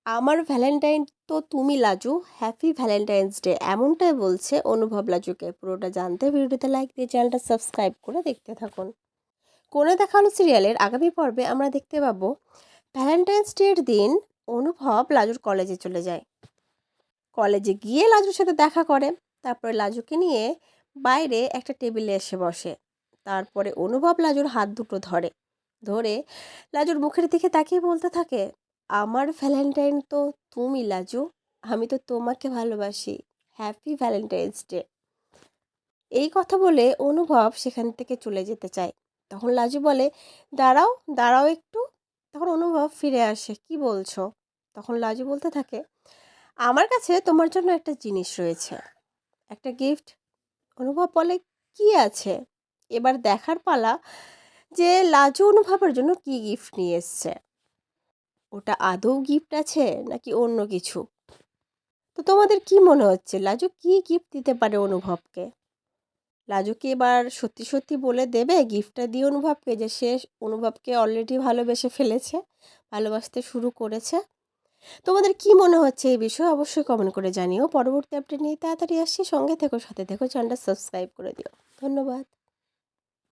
আমার ভ্যালেন্টাইন তো তুমি লাজু, হ্যাপি ভ্যালেন্টাইন্স ডে, এমনটাই বলছে অনুভব লাজুকে। পুরোটা জানতে ভিডিওতে লাইক দিয়ে চ্যানেলটা সাবস্ক্রাইব করে দেখতে থাকুন। কোণে দেখা আলো সিরিয়ালের আগামী পর্বে আমরা দেখতে পাবো ভ্যালেন্টাইন্স ডের দিন অনুভব লাজুর কলেজে চলে যায়। কলেজে গিয়ে লাজুর সাথে দেখা করে, তারপরে লাজুকে নিয়ে বাইরে একটা টেবিলে এসে বসে। তারপরে অনুভব লাজুর হাত দুটো ধরে ধরে লাজুর মুখের দিকে তাকিয়ে বলতে থাকে, আমার ভ্যালেন্টাইন তো তুমি লাজু, আমি তো তোমাকে ভালোবাসি, হ্যাপি ভ্যালেন্টাইন্স ডে। এই কথা বলে অনুভব সেখান থেকে চলে যেতে চায়। তখন লাজু বলে, দাঁড়াও দাঁড়াও একটু। তখন অনুভব ফিরে আসে, কি বলছো? তখন লাজু বলতে থাকে, আমার কাছে তোমার জন্য একটা জিনিস রয়েছে, একটা গিফট। অনুভব বলে, কি আছে? এবার দেখার পালা যে লাজু অনুভবের জন্য কি গিফট নিয়ে এসছে। ওটা আদৌ গিফট আছে নাকি অন্য কিছু? তো তোমাদের কি মনে হচ্ছে লাজু কি গিফট দিতে পারে অনুভবকে? লাজু কি এবার সত্যি সত্যি বলে দেবে গিফটটা দিয়ে অনুভবকে, যে সে অনুভবকে অলরেডি ভালোবেসে ফেলেছে, ভালোবাসতে শুরু করেছে? তোমাদের কি মনে হচ্ছে এই বিষয়ে অবশ্যই কমেন্ট করে জানিও। পরবর্তী আপডেট নিয়ে তাড়াতাড়ি আসছি, সঙ্গে থেকো, সাথে থেকো, চ্যানেলটা সাবস্ক্রাইব করে দিও। ধন্যবাদ।